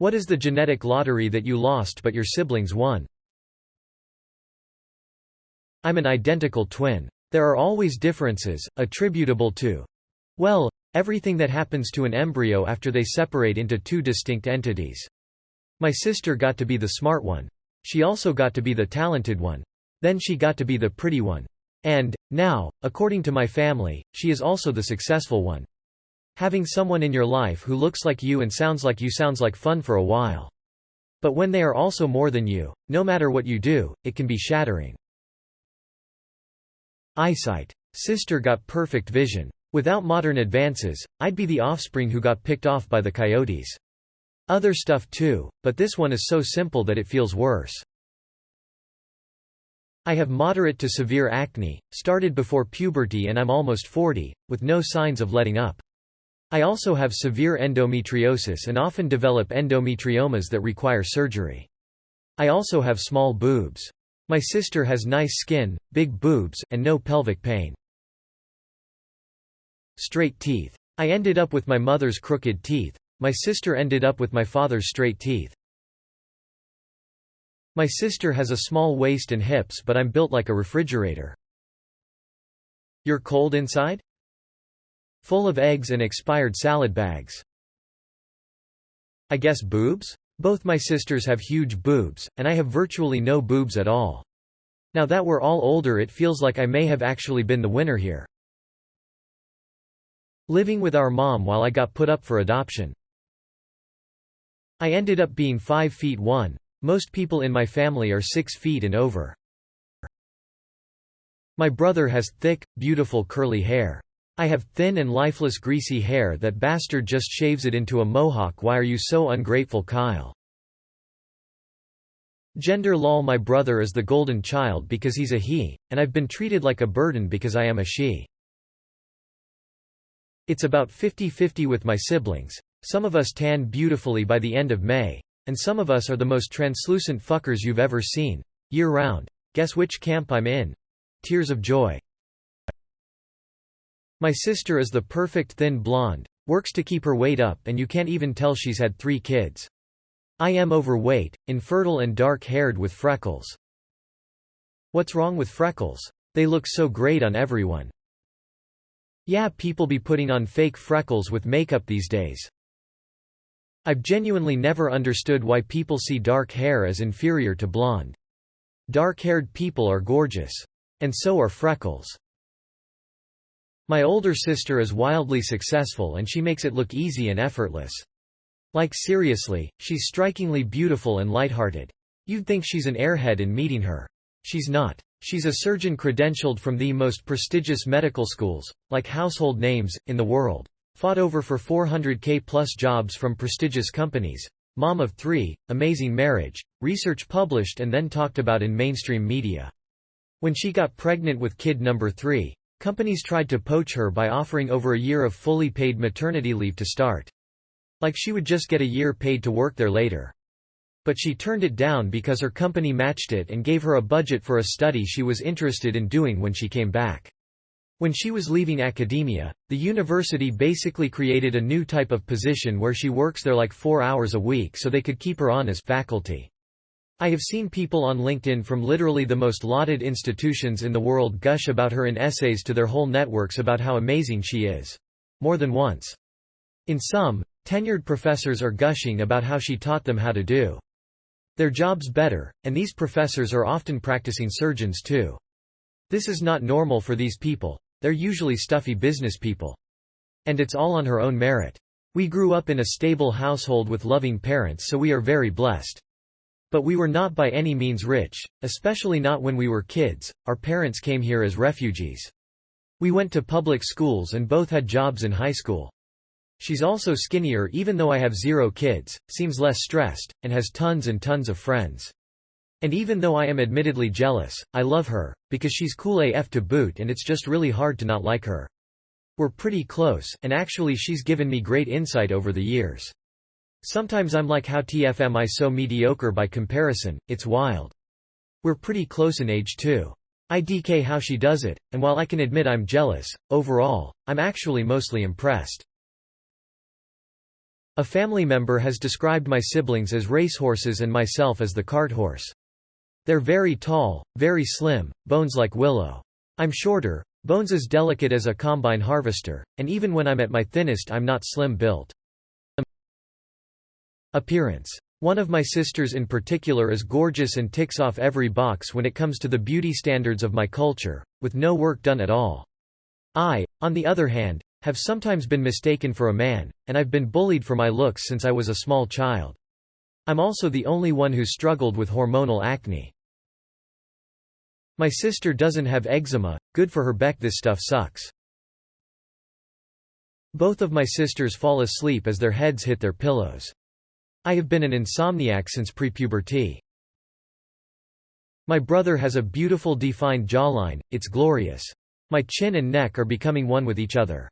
What is the genetic lottery that you lost but your siblings won? I'm an identical twin. There are always differences, attributable to, well, everything that happens to an embryo after they separate into two distinct entities. My sister got to be the smart one. She also got to be the talented one. Then she got to be the pretty one. And, now, according to my family, she is also the successful one. Having someone in your life who looks like you and sounds like you sounds like fun for a while. But when they are also more than you, no matter what you do, it can be shattering. Eyesight. Sister got perfect vision. Without modern advances, I'd be the offspring who got picked off by the coyotes. Other stuff too, but this one is so simple that it feels worse. I have moderate to severe acne, started before puberty and I'm almost 40, with no signs of letting up. I also have severe endometriosis and often develop endometriomas that require surgery. I also have small boobs. My sister has nice skin, big boobs, and no pelvic pain. Straight teeth. I ended up with my mother's crooked teeth. My sister ended up with my father's straight teeth. My sister has a small waist and hips, but I'm built like a refrigerator. You're cold inside? Full of eggs and expired salad bags. I guess boobs? Both my sisters have huge boobs, and I have virtually no boobs at all. Now that we're all older, it feels like I may have actually been the winner here. Living with our mom while I got put up for adoption. I ended up being 5 feet 1. Most people in my family are 6 feet and over. My brother has thick, beautiful curly hair. I have thin and lifeless greasy hair. That bastard just shaves it into a mohawk. Why are you so ungrateful, Kyle? Gender lol. My brother is the golden child because he's a he, and I've been treated like a burden because I am a she. It's about 50-50 with my siblings. Some of us tan beautifully by the end of May, and some of us are the most translucent fuckers you've ever seen, year-round. Guess which camp I'm in? Tears of joy. My sister is the perfect thin blonde, works to keep her weight up and you can't even tell she's had 3 kids. I am overweight, infertile and dark-haired with freckles. What's wrong with freckles? They look so great on everyone. Yeah, people be putting on fake freckles with makeup these days. I've genuinely never understood why people see dark hair as inferior to blonde. Dark-haired people are gorgeous. And so are freckles. My older sister is wildly successful and she makes it look easy and effortless. Like seriously, she's strikingly beautiful and lighthearted. You'd think she's an airhead in meeting her. She's not. She's a surgeon credentialed from the most prestigious medical schools, like household names, in the world. Fought over for $400K plus jobs from prestigious companies. Mom of 3, amazing marriage, research published and then talked about in mainstream media. When she got pregnant with kid number 3, companies tried to poach her by offering over a year of fully paid maternity leave to start. Like she would just get a year paid to work there later. But she turned it down because her company matched it and gave her a budget for a study she was interested in doing when she came back. When she was leaving academia, the university basically created a new type of position where she works there like 4 hours a week so they could keep her on as faculty. I have seen people on LinkedIn from literally the most lauded institutions in the world gush about her in essays to their whole networks about how amazing she is. More than once. In some, tenured professors are gushing about how she taught them how to do their jobs better, and these professors are often practicing surgeons too. This is not normal for these people. They're usually stuffy business people. And it's all on her own merit. We grew up in a stable household with loving parents, so we are very blessed. But we were not by any means rich, especially not when we were kids. Our parents came here as refugees. We went to public schools and both had jobs in high school. She's also skinnier even though I have 0 kids, seems less stressed, and has tons and tons of friends. And even though I am admittedly jealous, I love her, because she's cool AF to boot and it's just really hard to not like her. We're pretty close, and actually she's given me great insight over the years. Sometimes I'm like, how TF am I so mediocre by comparison, it's wild. We're pretty close in age too. IDK how she does it, and while I can admit I'm jealous, overall, I'm actually mostly impressed. A family member has described my siblings as racehorses and myself as the cart horse. They're very tall, very slim, Bones like Willow. I'm shorter, Bones as delicate as a combine harvester, and even when I'm at my thinnest I'm not slim built. Appearance. One of my sisters in particular is gorgeous and ticks off every box when it comes to the beauty standards of my culture, with no work done at all. I, on the other hand, have sometimes been mistaken for a man, and I've been bullied for my looks since I was a small child. I'm also the only one who struggled with hormonal acne. My sister doesn't have eczema, good for her Beck, this stuff sucks. Both of my sisters fall asleep as their heads hit their pillows. I have been an insomniac since pre-puberty. My brother has a beautiful defined jawline, it's glorious. My chin and neck are becoming one with each other.